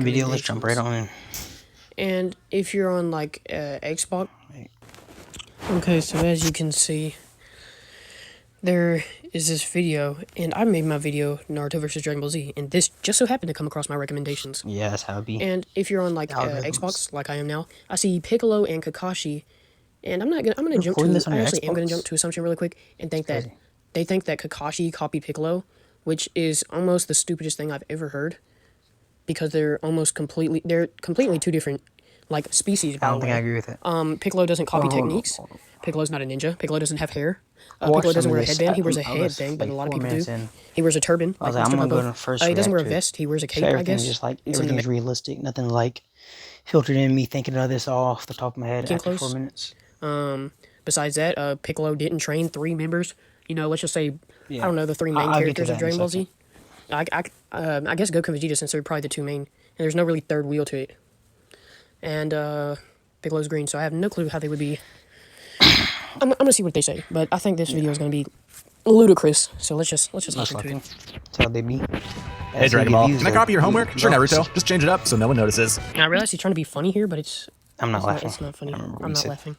Video, let's jump right on in. And if you're on like Xbox, okay, so as you can see, there is this video, and I made my video Naruto versus Dragon Ball Z, and this just so happened to come across my recommendations. Yeah, that's how it be. And if you're on like Xbox, like I am now, I see Piccolo and Kakashi, and I'm gonna jump to this on I your actually am gonna Xbox? jump to assumption really quick and think that they think that Kakashi copied Piccolo, which is almost the stupidest thing I've ever heard, because they're completely two different like species. By I don't the think way. I agree with it. Piccolo doesn't copy Hold on, techniques. hold on. Piccolo's not a ninja. Piccolo doesn't have hair. Watched Piccolo doesn't some of wear a this. headband. He wears a I was, headband, but like, a lot of 4 people minutes do. in. He wears a turban. I was like like, I'm Mr. gonna go Popo. to first He doesn't wear a react to it. vest. He wears a So cape, I everything's guess. just like It's in the everything's realistic. Nothing like filtered in. Me thinking of this all off the top of my head after close. 4 minutes. Besides that, Piccolo didn't train 3 members. You know, let's just say, Yeah. I don't know, the 3 main I'll get to characters that of in a Dragon Ball second. Z. I guess Goku and Vegeta, since they're probably the 2 main, and there's no really third wheel to it. And Piccolo's green, so I have no clue how they would be. I'm gonna see what they say, but I think this video is gonna be ludicrous. So let's just listen to it. That's how they be. Hey, Dragon Ball, can I copy your homework? Sure, Naruto. Just change it up so no one notices. And I realize he's trying to be funny here, but it's I'm not laughing. It's not funny. I'm I'm not laughing.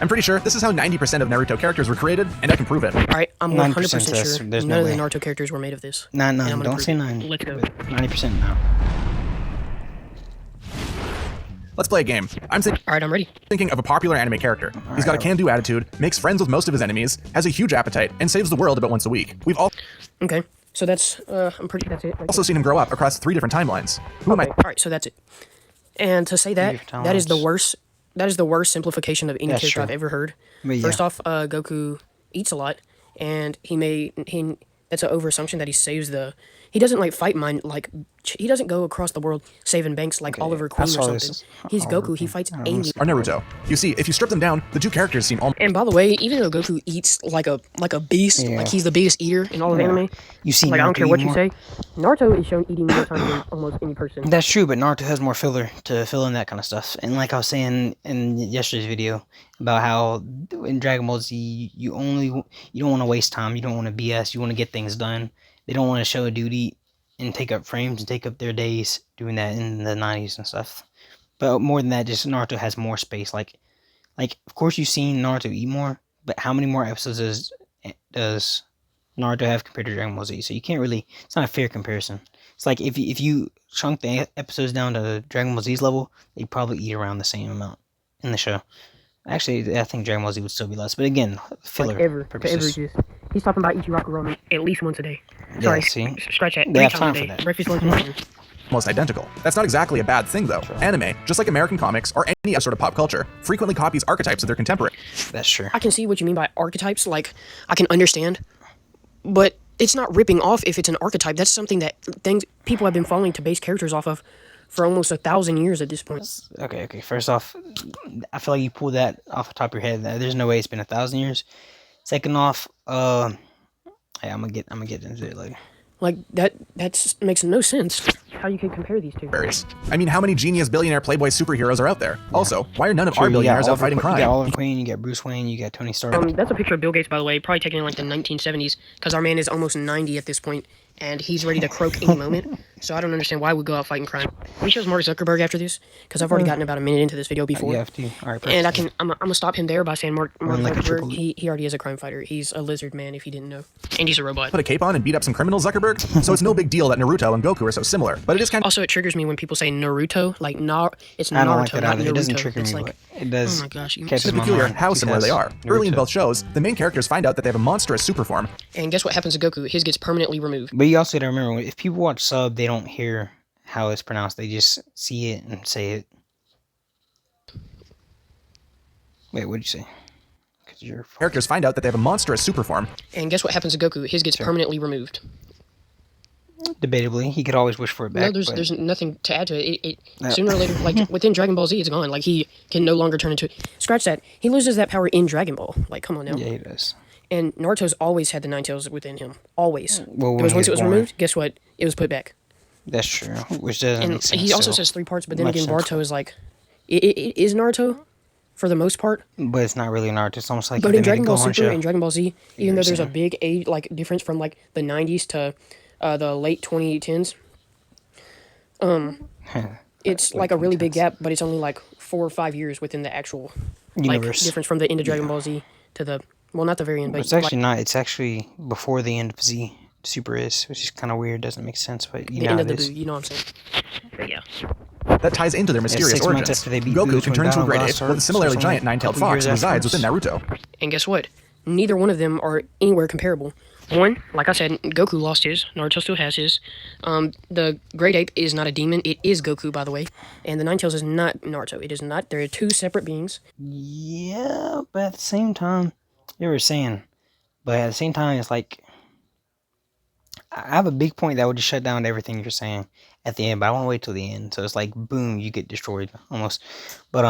I'm pretty sure this is how 90% of Naruto characters were created, and I can prove it. All right, I'm 100% says sure there's none no of the way. Naruto characters were made of this. Nah, And I'm gonna don't prove say it. 9. Let's go. 90% now. Let's play a game. I'm All right, I'm ready. thinking of a popular anime character. He's got a can-do attitude, makes friends with most of his enemies, has a huge appetite, and saves the world about once a week. We've Okay, so that's that's it. also seen him grow up across 3 different timelines. Who am I? All right, so that's it. And to say that, that is the worst. That is the worst simplification of any That's character true. I've ever heard. But yeah. First off, Goku eats a lot, and that's an overassumption that he saves the. He doesn't like fight mine like he doesn't go across the world saving banks like Oliver Queen or saw something. this. He's Goku. He fights angry. Or Naruto. You see, if you strip them down, the 2 characters seem almost And by the way, even though Goku eats like a beast, Yeah. like he's the biggest eater in all of anime. You see, Like I don't care Naruto what eat you more. say, Naruto is shown eating more times than almost any person. That's true, but Naruto has more filler to fill in that kind of stuff. And like I was saying in yesterday's video about how in Dragon Ball Z, you don't want to waste time. You don't want to BS. You want to get things done. They don't want to show a duty and take up frames and take up their days doing that in the 90s and stuff. But more than that, just Naruto has more space. Like of course you've seen Naruto eat more, but how many more episodes does Naruto have compared to Dragon Ball Z? So you can't really. It's not a fair comparison. It's like if you chunk the episodes down to Dragon Ball Z's level, they'd probably eat around the same amount in the show. Actually, I think Dragon Ball Z would still be less. But again, filler purposes. He's talking about Ichiraku ramen at least once a day. Yeah, Sorry, see? scratch that. They 3 have times time a for day. that. Breakfast, lunch, and dinner. identical. That's not exactly a bad thing, though. Anime, just like American comics or any other sort of pop culture, frequently copies archetypes of their contemporaries. That's true. I can see what you mean by archetypes. Like, I can understand, but it's not ripping off if it's an archetype. That's something that people have been following to base characters off of for almost 1,000 years at this point. Okay. First off, I feel like you pulled that off the top of your head. There's no way it's been 1,000 years. Second off, yeah, I'm gonna get into it later. Like, that makes no sense how you can compare these two. I mean, how many genius billionaire playboy superheroes are out there? Also, why are none of our billionaires out fighting crime? You got Oliver Queen, you got Bruce Wayne, you got Tony Stark. That's a picture of Bill Gates, by the way, probably taken in like the 1970s, because our man is almost 90 at this point, and he's ready to croak any moment. So I don't understand why we go out fighting crime. We chose Mark Zuckerberg after this, because I've already gotten about a minute into this video before. You have to. All right, And I'm gonna stop him there by saying Mark like a Zuckerberg, he already is a crime fighter. He's a lizard man, if you didn't know. And he's a robot. Put a cape on and beat up some criminals, Zuckerberg? So it's no big deal that Naruto and Goku are so similar, but it is kind of... Also, it triggers me when people say Naruto, like, it's I don't like Naruto, that not either. Naruto. It doesn't trigger It's me, like, but it does. oh my gosh. catches It's my peculiar mind how similar they are. because Early in Naruto. both shows, the main characters find out that they have a monstrous super form. And guess what happens to Goku? His gets permanently removed. But you also got to remember, if people watch sub, they don't hear how it's pronounced. They just see it and say it. Wait, what'd you say? Because you're... Characters find out that they have a monstrous super form. And guess what happens to Goku? His gets permanently removed. Debatably, he could always wish for it back. No, there's nothing to add to it. Sooner or later, like within Dragon Ball Z, it's gone. Like he can no longer turn into. Scratch that. He loses that power in Dragon Ball. Like, come on now. Yeah, he does. And Naruto's always had the 9 tails within him. Always. Well, when because he once was it was born. removed, guess what? It was put back. That's true. Which doesn't And make sense. he also so says 3 parts, but then much again, sense. Naruto is like, it is Naruto for the most part. But it's not really Naruto. It's almost like But they in made a Dragon Ball Gohan Super show. and Dragon Ball Z, even though there's a similar. big age like difference from like the 90s to the late 2010s, It's like a really big gap, but it's only like 4 or 5 years within the actual like Universe. difference from the end of Dragon Ball Z to the well, not the very end, but It's actually not. It's actually before the end of Z. Super is, which is kind of weird. Doesn't make sense, but you the know end how of it the is. Buu. You know what I'm saying? But yeah. That ties into their mysterious 6 months origins. after they beat Goku Buu can when turn into a Battle great Blast ape, starts, while the similarly so giant like a nine-tailed couple fox years resides within afterwards. Naruto. And guess what? Neither one of them are anywhere comparable. One, like I said, Goku lost his. Naruto still has his. The Great Ape is not a demon. It is Goku, by the way. And the Ninetales is not Naruto. It is not. They're two separate beings. Yeah, but at the same time, you were saying, but at the same time, it's like I have a big point that would just shut down everything you're saying at the end, but I want to wait till the end. So it's like, boom, you get destroyed almost. But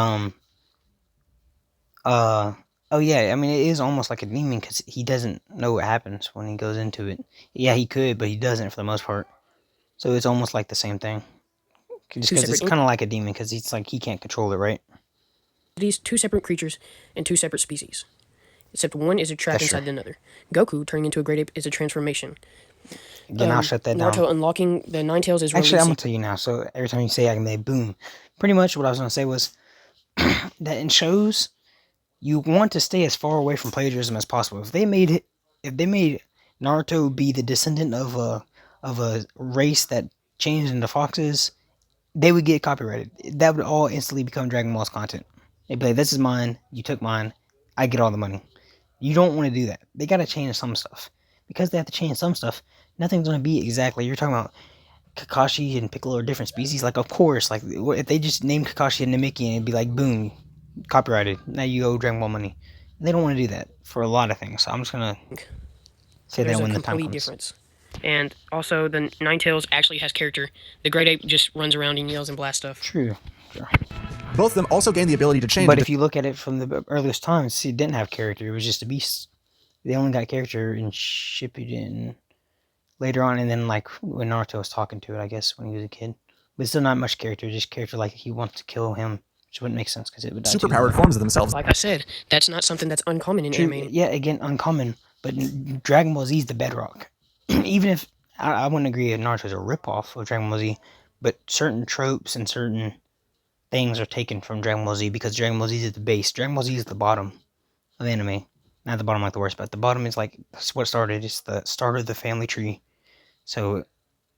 uh, oh yeah, I mean it is almost like a demon because he doesn't know what happens when he goes into it. Yeah, he could, but he doesn't for the most part. So it's almost like the same thing. Just Two because it's separate kind of like a demon because it's like he can't control it, right? entities, two separate creatures, and two separate species. Except one is a trap That's inside true. another. Goku turning into a Great Ape is a transformation. Again, I'll shut that down. Naruto unlocking the Ninetales is Actually, I'm releasing. gonna tell you now. So every time you say I can make boom, pretty much what I was gonna say was that in shows you want to stay as far away from plagiarism as possible. If they made Naruto be the descendant of a race that changed into foxes, they would get copyrighted. That would all instantly become Dragon Ball's content. They'd be like, "This is mine. You took mine. I get all the money." You don't want to do that. They gotta change some stuff because they have to change some stuff. Nothing's gonna be exactly. You're talking about Kakashi and Piccolo are different species. Like, of course, like if they just named Kakashi and Namiki and it'd be like, boom, copyrighted. Now you owe Dragon Ball money. They don't want to do that for a lot of things. So I'm just gonna say There's that a when the time complete comes. difference. And also, the Ninetales actually has character. The Great Ape just runs around and yells and blasts stuff. True. Both of them also gain the ability to change. But if you look at it from the earliest times, it didn't have character. It was just a beast. They only got character in Shippuden later on, and then like when Naruto was talking to it, I guess when he was a kid. But still not much character. Just character like he wants to kill him, which wouldn't make sense because it would die too. superpowered forms of themselves. Like I said, that's not something that's uncommon in True, anime. yeah, again, uncommon. But Dragon Ball Z is the bedrock. Even if I wouldn't agree that Naruto's a ripoff of Dragon Ball Z, but certain tropes and certain things are taken from Dragon Ball Z because Dragon Ball Z is the base. Dragon Ball Z is the bottom of anime. Not the bottom like the worst, but the bottom is like that's what started. It's the start of the family tree. So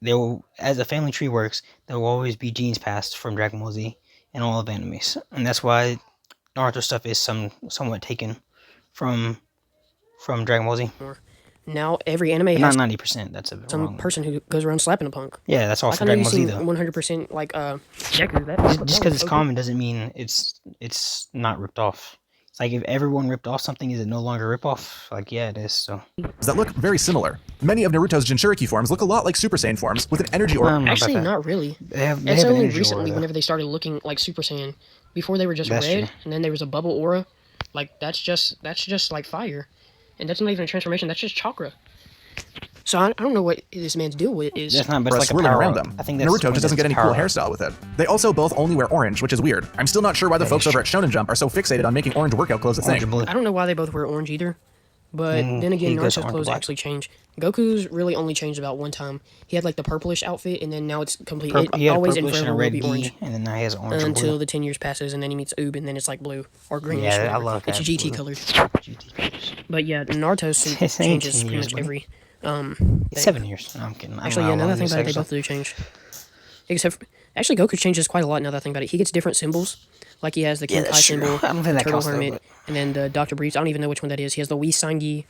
there will, as the family tree works, there will always be genes passed from Dragon Ball Z in all of animes, and that's why Naruto stuff is somewhat taken from Dragon Ball Z. Now every anime But has not 90%. That's a some wrong. person who goes around slapping a punk. Yeah, that's all Like for I know Dragon you've Ball Z seen though. 100% like Deku. Just because it's common doesn't mean it's not ripped off. It's like if everyone ripped off something, is it no longer rip off? Like yeah, it is. So That look very similar. Many of Naruto's Jinchuriki forms look a lot like Super Saiyan forms with an energy aura. Actually, not really. They have It's an only energy recently aura, though. whenever they started looking like Super Saiyan. Before they were just That's red, true. and then there was a bubble aura. Like that's just like fire, and that's not even a transformation. That's just chakra. So I don't know what this man's deal with is. That's not, but Aura it's like a swirling power around up. them. I think that's Naruto just doesn't get any cool power up. hairstyle with it. They also both only wear orange, which is weird. I'm still not sure why the folks over at Shonen Jump are so fixated on making orange workout clothes a Orange thing. and blue. I don't know why they both wear orange either. But then again, he goes Naruto's orange clothes black. actually change. Goku's really only changed about one time. He had like the purplish outfit, and then now it's complete. He had a Always and purplish and a forever will red be gi, orange and then now he has orange and until blue. the 10 years passes, and then he meets Oob, and then it's like blue or greenish. Yeah, I whatever. love It's that GT blue. colored. GT colors. But yeah, Naruto's It's ain't changes 10 pretty years, much buddy. every. It's 7 years. No, I'm kidding. Actually, yeah. Now that I think about it, they both do change. Except, actually, Goku changes quite a lot. Now that I think about it, he gets different symbols. Like he has the King Kai that's true. symbol, I don't think that Turtle counts, though, Hermit, but- and then the Doctor Briefs. I don't even know which one that is. He has the Wii Sangi.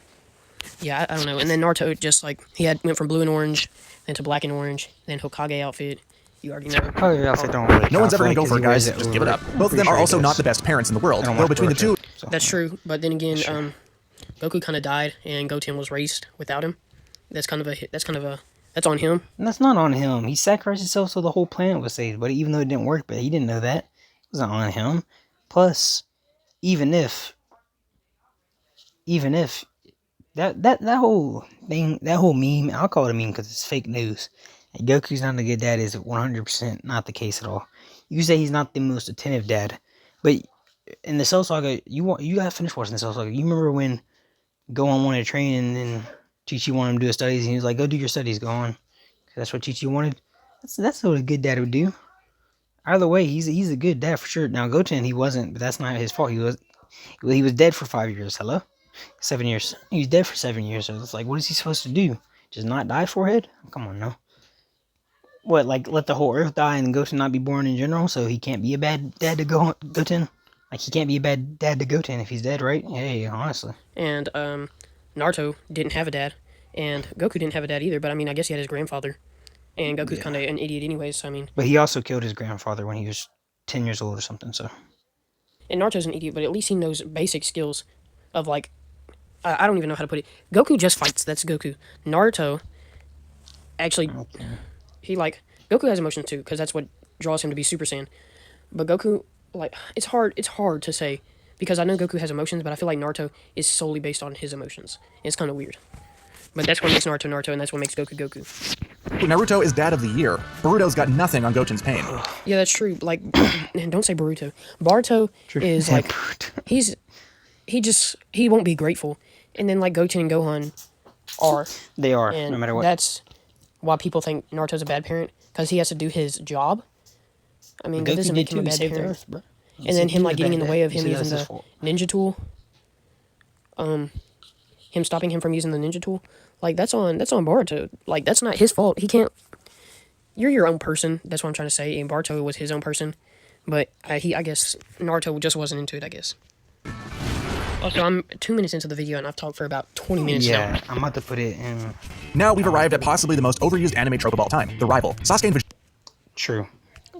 Yeah, I don't know. And then Naruto just like went from blue and orange, then to black and orange, then Hokage outfit. You already know. Oh, your outfit don't really No one's count ever gonna it go 'cause for it, he wears guys. Just give it over up. Both of them are also not the best parents in the world, though between the two, That's true. But then again, Goku kind of died, and Goten was raised without him. That's that's on him. And that's not on him. He sacrificed himself so the whole planet was saved. But even though it didn't work, but he didn't know that. It wasn't on him. Plus, even if that whole thing, that whole meme, I'll call it a meme because it's fake news. And Goku's not a good dad is 100% not the case at all. You say he's not the most attentive dad, but in the Cell Saga, you gotta finish watching the Cell Saga. You remember when Gohan wanted to train and then Chi-Chi wanted him to do his studies and he was like, go do your studies, Gohan. That's what Chi-Chi wanted. That's what a good dad would do. Either way, he's a good dad for sure. Now Goten, he wasn't, but that's not his fault. He was dead for 5 years. Hello, 7 years. He was dead for 7 years. So it's like, what is he supposed to do? Just not die, forehead? Come on, no. What, like let the whole Earth die and Goten not be born in general, so he can't be a bad dad to Goten? Like he can't be a bad dad to Goten if he's dead, right? Hey, honestly. And Naruto didn't have a dad, and Goku didn't have a dad either. But I mean, I guess he had his grandfather, and Goku's kind of an idiot anyways. So I mean, But he also killed his grandfather when he was 10 years old or something. So. and Naruto's an idiot, but at least he knows basic skills of like I don't even know how to put it. Goku just fights. That's Goku. Naruto actually he like Goku has emotions too because that's what draws him to be Super Saiyan. But Goku like it's hard to say because I know Goku has emotions, but I feel like Naruto is solely based on his emotions. And it's kind of weird. But that's what makes Naruto Naruto, and that's what makes Goku Goku. Naruto is dad of the year. Boruto's got nothing on Goten's pain. Yeah, that's true. Like, and don't say Boruto. Boruto is like he won't be grateful, and then like Goten and Gohan are. They are, And no matter what. that's why people think Naruto's a bad parent because he has to do his job. I mean, that doesn't make him a bad parent. Earth, bro. And then him like getting in the way of He him said using that's his the fault. ninja tool. Him stopping him from using the ninja tool. Like that's on Boruto. Like that's not his fault. He can't. You're your own person. That's what I'm trying to say. And Boruto was his own person, but I guess Naruto just wasn't into it. I guess. Also, I'm 2 minutes into the video and I've talked for about 20 minutes now. Yeah, I'm about to put it in. Now we've arrived at possibly the most overused anime trope of all time, the rival. Sasuke and Vegeta. True.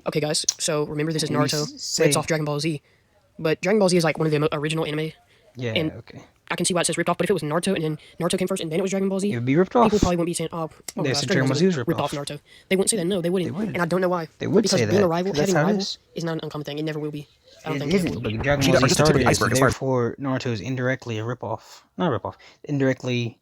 Okay, guys. So remember, this is Can you Naruto. say- Rips off Dragon Ball Z, but Dragon Ball Z is like one of the original anime. Yeah, And okay. I can see why it says ripped off, but if it was Naruto and then Naruto came first and then it was Dragon Ball Z, It would be ripped off. people probably wouldn't be saying, "Oh, They gosh, said Dragon Ball Z was ripped ripped off Naruto." They wouldn't say that. No, they wouldn't. wouldn't. And I don't know why. They would because say being that, a rival, 'cause that's having a how it rival, is. is not an uncommon thing. It never will be. I don't It think it isn't, will but be. Dragon Vegeta Ball are Z just the tip of the started it, iceberg so as far as- therefore Naruto is indirectly a ripoff. Not a ripoff. Indirectly,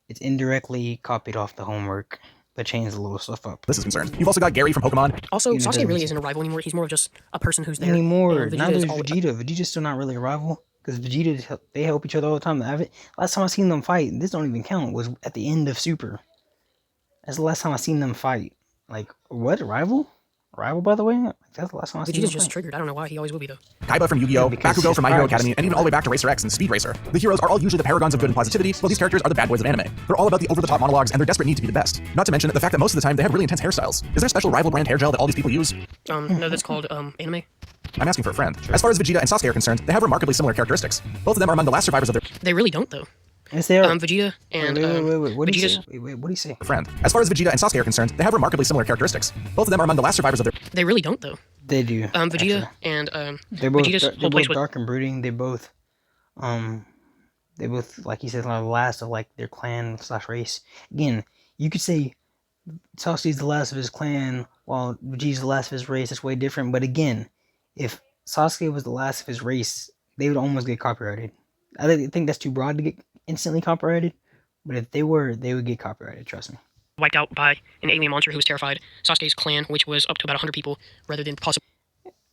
it's indirectly copied off the homework, but changed a little stuff up. This is concerned. You've also got Gary from Pokemon. Also, You know, Sasuke doesn't really make isn't a rival anymore. He's more of just a person who's there. Anymore. And Now Vegeta is there's all- Vegeta. Vegeta's still not really a rival because Vegeta, they help each other all the time. Last time I seen them fight, this don't even count, was at the end of Super. That's the last time I seen them fight. Like, what? Rival? Rival, by the way? Like, that's the last time I seen them Vegeta's just fight. triggered. I don't know why. He always will be though. Kaiba from Yu-Gi-Oh!, because Bakugo his from My Hero pride is- Academia, and even all the way back to Racer X and Speed Racer. The heroes are all usually the paragons of good and positivity, while these characters are the bad boys of anime. They're all about the over-the-top monologues and their desperate need to be the best. Not to mention the fact that most of the time they have really intense hairstyles. Is there a special rival brand hair gel that all these people use? No, that's called anime. I'm asking for a friend. As far as Vegeta and Sasuke are concerned, they have remarkably similar characteristics. Both of them are among the last survivors of their They really don't though. Yes, they are. Vegeta and Wait. What do you Vegeta's. say? Wait, what do you say? friend. As far as Vegeta and Sasuke are concerned, they have remarkably similar characteristics. Both of them are among the last survivors of their They really don't though. They do. Vegeta actually. and They're both, Vegeta's they're whole place both with dark and brooding. They both, like he said, are the last of like their clan / race. Again, you could say Sasuke's the last of his clan, while Vegeta's the last of his race. That's way different. But again, if Sasuke was the last of his race, they would almost get copyrighted. I think that's too broad to get instantly copyrighted. But if they were, they would get copyrighted. Trust me. wiped out by an alien monster who was terrified. Sasuke's clan, which was up to about 100 people, rather than possibly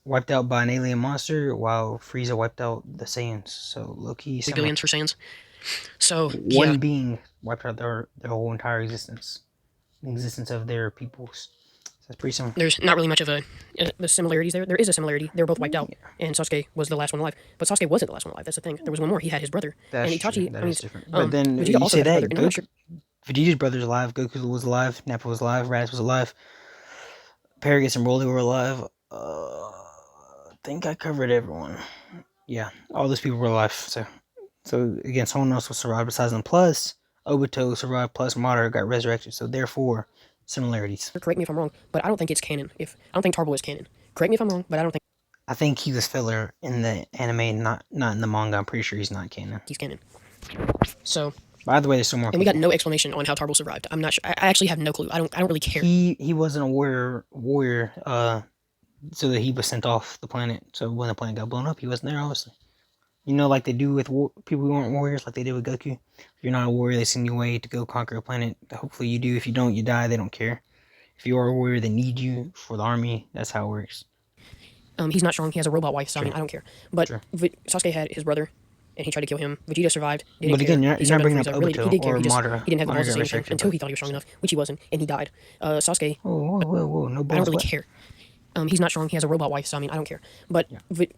Wiped out by an alien monster, while Frieza wiped out the Saiyans. So low-key, billions for Saiyans. So one yeah, being wiped out their whole entire existence, the existence of their peoples. So that's pretty similar. there's not really much of the similarities there. There is a similarity. They were both wiped out, and Sasuke was the last one alive. But Sasuke wasn't the last one alive. That's the thing. There was one more. He had his brother. That's and Itachi, true. That I mean, is different. But then Vegeta you also say had a that brother, and I'm not sure. Vegeta's brother's alive. Goku was alive. Nappa was alive. Raditz was alive. Paragus and Broly were alive. I think I covered everyone. Yeah, all those people were alive. So again, someone else will survive besides them. Plus, Obito survived. Plus, Madara got resurrected. So therefore, similarities. Correct me if I'm wrong, but I don't think it's canon. I don't think Tarble is canon. Correct me if I'm wrong, but I don't think I think he was filler in the anime, not in the manga. I'm pretty sure he's not canon. he's canon. So, By the way, there's some more. and we got no explanation on how Tarble survived. I'm not sure. I actually have no clue. I don't really care. He wasn't a warrior. So that he was sent off the planet. So when the planet got blown up, he wasn't there. Obviously, you know, like they do with people who aren't warriors, like they did with Goku. If you're not a warrior, they send you away to go conquer a planet. Hopefully, you do. If you don't, you die. They don't care. If you are a warrior, they need you for the army. That's how it works. He's not strong. He has a robot wife, so I mean, I don't care. But Sasuke had his brother, and he tried to kill him. Vegeta survived. But again, care. you're He not survived bringing up Frieza. Really, Obito he did care. or He Madara. He didn't have the balls to Madara say anything resurrected until him. he thought he was strong enough, which he wasn't, and he died. Sasuke, Whoa, no balls. I don't really what? care. He's not strong. He has a robot wife, so I mean, I don't care. But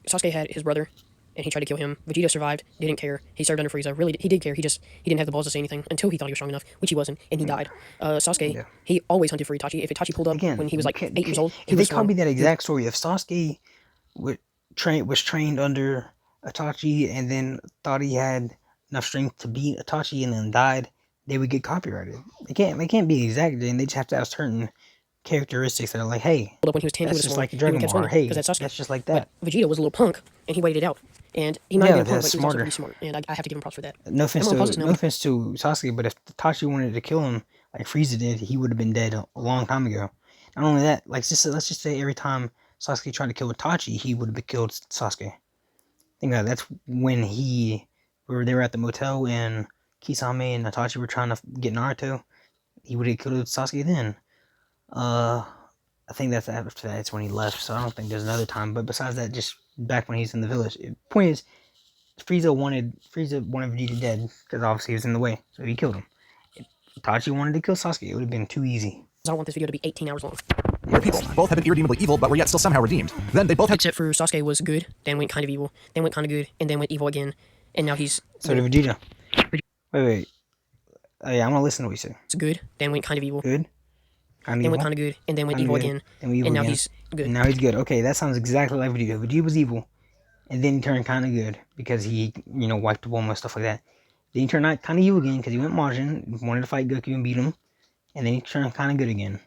Sasuke had his brother, and he tried to kill him. Vegeta survived, didn't care. He served under Frieza. Really, he did care. He didn't have the balls to say anything until he thought he was strong enough, which he wasn't, and he died. Sasuke, he always hunted for Itachi. If Itachi pulled up Again, when he was like 8 years old, he they was copied that exact story. If Sasuke was trained under Itachi and then thought he had enough strength to beat Itachi and then died, they would get copyrighted. They can't be exact, and they just have to have certain characteristics that are like, hey, pulled up when he was 10. that's He just was like Dragon Ball. Or, hey, that's Sasuke. that's just like that. But Vegeta was a little punk, and he waited it out. And he might have been a punk, that's but he was also smarter. pretty smart. And I have to give him props for that. No offense to Sasuke, but if Itachi wanted to kill him like Frieza did, he would have been dead a long time ago. Not only that, like let's just say every time Sasuke tried to kill Itachi, he would have killed Sasuke. Think about it. That's when they were at the motel and Kisame and Itachi were trying to get Naruto. He would have killed Sasuke then. I think that's after that's when he left, so I don't think there's another time. But besides that, just back when he's in the village. Point is, Frieza wanted Vegeta dead because obviously he was in the way, so he killed him. If Itachi wanted to kill Sasuke, it would have been too easy. I don't want this video to be 18 hours long. Where people both have been irredeemably evil, but were yet still somehow redeemed. Then they both had. Except for Sasuke was good, then went kind of evil, then went kind of good, and then went evil again, and now he's. So did Vegeta. Wait. Oh, yeah, I'm gonna listen to what you say. It's good, then went kind of evil. Good. Then went kind of good, and then went evil again, and now he's good. And now he's good. Okay, that sounds exactly like Vegeta. Vegeta was evil, and then he turned kind of good because he, wiped the Bulma and stuff like that. Then he turned kind of evil again because he went Majin, wanted to fight Goku and beat him, and then he turned kind of good again.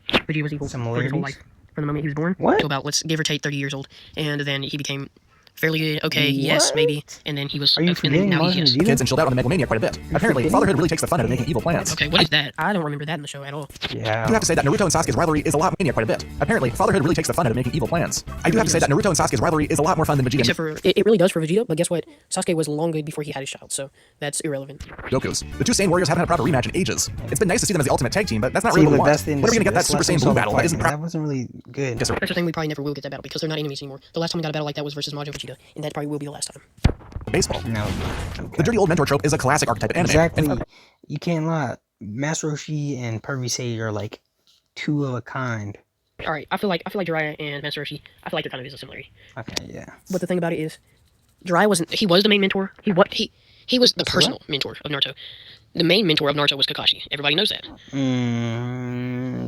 Vegeta was evil for his whole life, from the moment he was born to about, let's give or take 30 years old, and then he became fairly good. Okay, yes, maybe, and then he was. Are you forgetting Majin Vegeta? Kids and chilled out on the Megalomania quite a bit. Apparently, fatherhood really takes the fun out of making evil plans. Okay, what is that? I don't remember that in the show at all. Yeah. I do have to say that Naruto and Sasuke's rivalry is a lot mania quite a bit. Apparently, fatherhood really takes the fun out of making evil plans. I do have to say that Naruto and Sasuke's rivalry is a lot more fun than Vegeta. Except for it really does for Vegeta, but guess what? Sasuke was long good before he had his child, so that's irrelevant. Goku's. The two Saiyan warriors haven't had a proper rematch in ages. It's been nice to see them as the ultimate tag team, but that's not really what we want. When are we gonna get that Super Saiyan Blue battle? That isn't that wasn't really good. Yes, sir. That's the thing, we probably never will get that battle because they're not enemies anymore. The last time we got a battle like that was versus Majin Vegeta, and that probably will be the last time. Baseball. No. Okay. The dirty old mentor trope is a classic archetype in anime. Exactly. You can't lie. Master Roshi and Pervy Sage are like two of a kind. All right, I feel like Jiraiya and Master Roshi. I feel like there kind of is a similarity. Okay, yeah. But the thing about it is, Jiraiya wasn't. He was the main mentor. He was the personal mentor of Naruto. The main mentor of Naruto was Kakashi. Everybody knows that.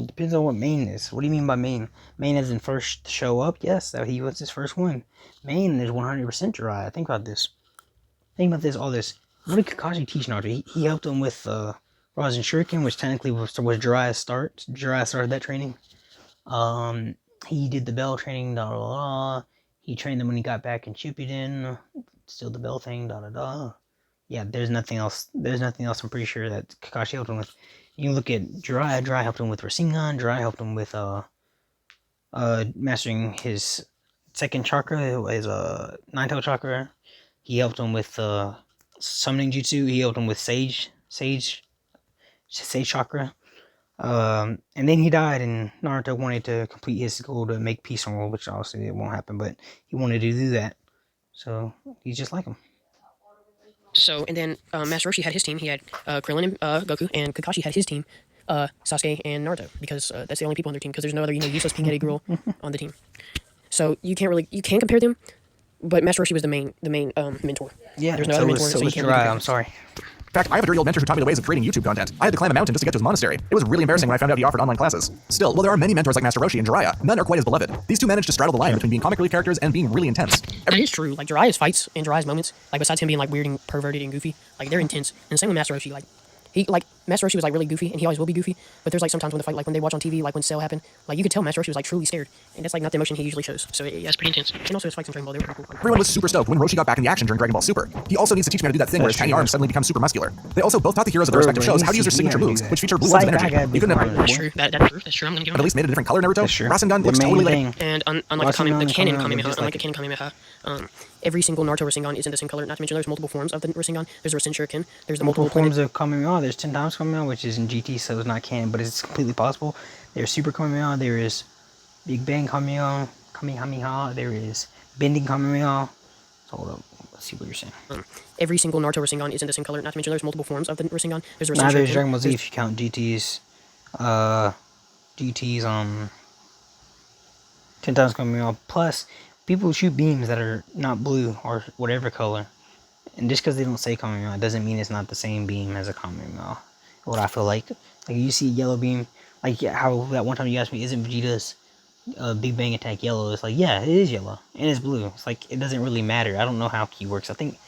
Depends on what main is. What do you mean by main? Main as in first to show up? Yes, that he was his first one. Main is 100% Jiraiya. Think about this. All this. What did Kakashi teach Naruto? He helped him with Rasen Shuriken, which technically was Jiraiya's start. Jiraiya started that training. He did the bell training, He trained them when he got back in Shippuden. Still the bell thing, Yeah, there's nothing else. I'm pretty sure that Kakashi helped him with. You look at Jiraiya. Jiraiya helped him with Rasengan. Jiraiya helped him with mastering his second chakra, his nine-tail chakra. He helped him with summoning jutsu. He helped him with sage chakra. And then he died, and Naruto wanted to complete his goal to make peace and world, which obviously it won't happen, but he wanted to do that. So he's just like him. So, and then Master Roshi had his team. He had Krillin and Goku, and Kakashi had his team, Sasuke and Naruto, because that's the only people on their team, because there's no other, useless pink-headed girl on the team. So you can compare them, but Master Roshi was the main mentor. Yeah, there's no other mentor, so you was can't Jiraiya, I'm sorry. In fact, I have a dirty old mentor who taught me the ways of creating YouTube content. I had to climb a mountain just to get to his monastery. It was really embarrassing when I found out he offered online classes. Still, while there are many mentors like Master Roshi and Jiraiya, none are quite as beloved. These two managed to straddle the line between being comic relief characters and being really intense. That is true. Like Jiraiya's fights and Jiraiya's moments, like besides him being like weird and perverted and goofy, like they're intense. And same with Master Roshi. Master Roshi was like really goofy, and he always will be goofy. But there's like sometimes when the fight, like when they watch on TV, like when Cell happened, like you could tell Master Roshi was like truly scared, and that's like not the emotion he usually shows. So yeah, it's pretty intense. And also his fights in Dragon Ball, they were pretty cool. Everyone was super stoked when Roshi got back in the action during Dragon Ball Super. He also needs to teach me how to do that thing where his tiny arms suddenly become super muscular. They also both taught the heroes of their respective shows how to use their signature moves, which feature blue ones of energy. You couldn't have That's true. That's true. I'm gonna give him. at least made a different color Naruto. That's true. Rasengan looks totally like. And unlike a canon Kamehameha, every single Naruto Rasengan isn't the same color. Not to mention there's multiple forms of the Rasengan. There's a Rasen Shuriken. There's the multiple forms of Kamehameha. There's 10 times Kamehameha, which is in GT, so it's not canon, but it's completely possible. There's Super Kamehameha. There is Big Bang Kamehameha. There is Bending Kamehameha. So hold up. Let's see what you're saying. Every single Naruto Rasengan isn't the same color. Not to mention there's multiple forms of the Rasengan. There's a Rasen There's Shuriken. Dragon Ball Z if you count GT's 10 times Kamehameha. Plus, people shoot beams that are not blue or whatever color. And just because they don't say Kamehameha doesn't mean it's not the same beam as a Kamehameha. What I feel like you see a yellow beam, like how that one time you asked me, isn't Vegeta's Big Bang Attack yellow? It's like, yeah, it is yellow and it's blue. It's like it doesn't really matter. I don't know how Ki works. I think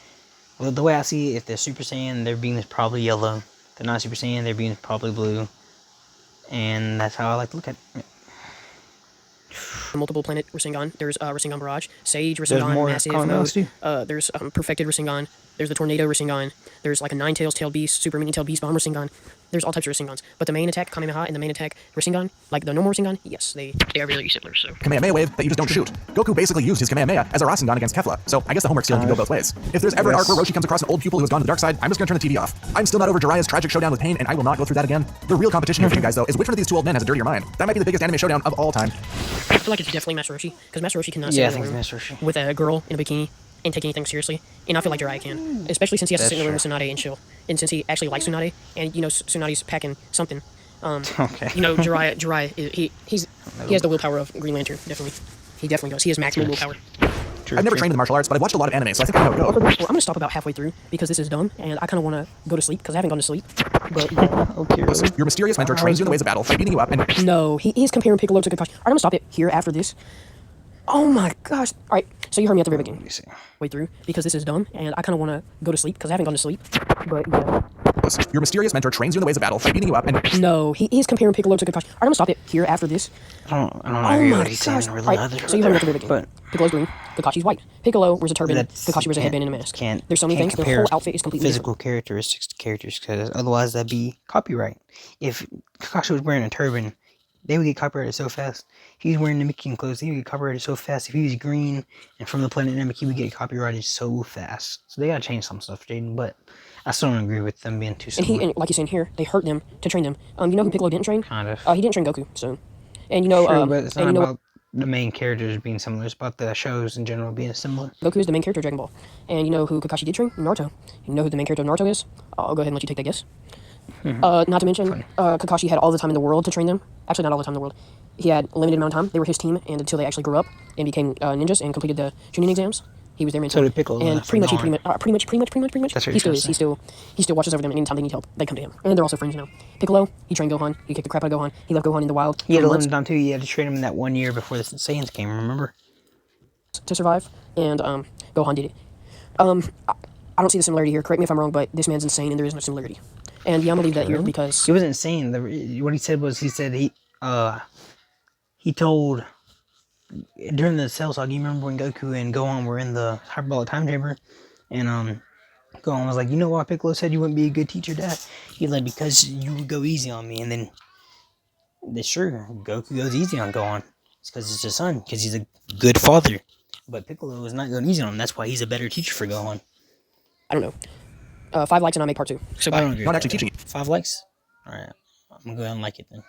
the way I see it, if they're Super Saiyan, their beam is probably yellow. If they're not Super Saiyan, their beam is probably blue. And that's how I like to look at it. Multiple planet Rasengan. There's Rasengan Barrage, Sage There's Rasengan, more Massive Kamehamehas too. Mode. There's Perfected Rasengan. There's the Tornado Rasengan. There's like a 9 tailed beast, Super Mini tailed beast, Bomb Rasengan. There's all types of Rasengans. But the main attack Kamehameha and the main attack Rasengan, like the normal Rasengan, yes, they are very similar. So Kamehameha wave that you just don't shoot. Goku basically used his Kamehameha as a Rasengan against Kefla, so I guess the homework stealing can go both ways. If there's ever an arc where Roshi comes across an old pupil who has gone to the dark side, I'm just gonna turn the TV off. I'm still not over Jiraiya's tragic showdown with Pain, and I will not go through that again. The real competition here for you guys, though, is which one of these two old men has a dirtier mind. That might be the biggest anime showdown of all time. I feel like it's definitely Master Roshi, because Master Roshi cannot sit Yeah, I in a think it's room Master Roshi. with a girl in a bikini and take anything seriously. And I feel like Jiraiya can, especially since he has to sit in a room with Tsunade and chill. And since he actually likes Tsunade, and you know Tsunade's packing something. Okay. You know, Jiraiya, he has the willpower of Green Lantern, definitely. He definitely does. He has maximum willpower. I've never trained in the martial arts, but I've watched a lot of anime, so I think I know how it goes. Well, I'm gonna stop about halfway through because this is dumb, and I kind of want to go to sleep because I haven't gone to sleep. But Okay. Your mysterious mentor trains you in the ways of battle by beating you up and... no, he's comparing Piccolo to Kakashi. Alright, I'm gonna stop it here after this. Oh my gosh! All right, so you heard me at the very beginning. Let me see. Way through because this is dumb, and I kind of want to go to sleep because I haven't gone to sleep. But yeah. Your mysterious mentor trains you in the ways of battle by beating you up and... No, he's comparing Piccolo to Kakashi. Alright, I'm gonna stop it here after this. I don't Oh agree with my what he's saying gosh! really Alright, either. so you heard me at the very beginning. But Piccolo's green, Kakashi's white. Piccolo wears a turban, that's- Kakashi wears a you headband and a can't- mask. can't- There's so many can't things. Their compare whole outfit is completely physical characteristics to characters, because otherwise that'd be copyright. If Kakashi was wearing a turban, they would get copyrighted so fast. If he was wearing Namekian clothes, he would get copyrighted so fast. If he was green and from the planet Namek, he would get copyrighted so fast. So they gotta change some stuff, Jaden. But I still don't agree with them being too And similar. like you're saying here, they hurt them to train them. You know who Piccolo didn't train? Kind of. He didn't train Goku. So, and you know, True, but it's and not you know, about the main characters being similar. It's about the shows in general being similar. Goku is the main character of Dragon Ball. And you know who Kakashi did train? Naruto. You know who the main character of Naruto is? I'll go ahead and let you take that guess. Not to mention, Kakashi had all the time in the world to train them. Actually, not all the time in the world. He had a limited amount of time. They were his team, and until they actually grew up and became ninjas and completed the Chunin exams, he was their mentor. So did Piccolo, And pretty much, pretty much. That's what He you're still trying is. to He still watches over them, and anytime they need help, they come to him. And they're also friends now. Piccolo, he trained Gohan. He kicked the crap out of Gohan. He left Gohan in the wild He had a for months limited time too. He had to train him that 1 year before the Saiyans came. Remember? to survive, and Gohan did it. I don't see the similarity here. Correct me if I'm wrong, but this man's insane, and there is no similarity. And yeah, I'm gonna leave that here because He wasn't insane. What he said was he told during the Cell Saga. You remember when Goku and Gohan were in the hyperbolic time chamber, and Gohan was like, "You know why Piccolo said you wouldn't be a good teacher, Dad?" He's like, "Because you would go easy on me." And then it's true. Goku goes easy on Gohan. It's because it's his son. Because he's a good father. But Piccolo is not going easy on him. That's why he's a better teacher for Gohan. I don't know. 5 likes and I'll make part 2. So I bye. don't agree. Not with actually that. teaching you. 5 likes. All right. I'm gonna go ahead and like it then.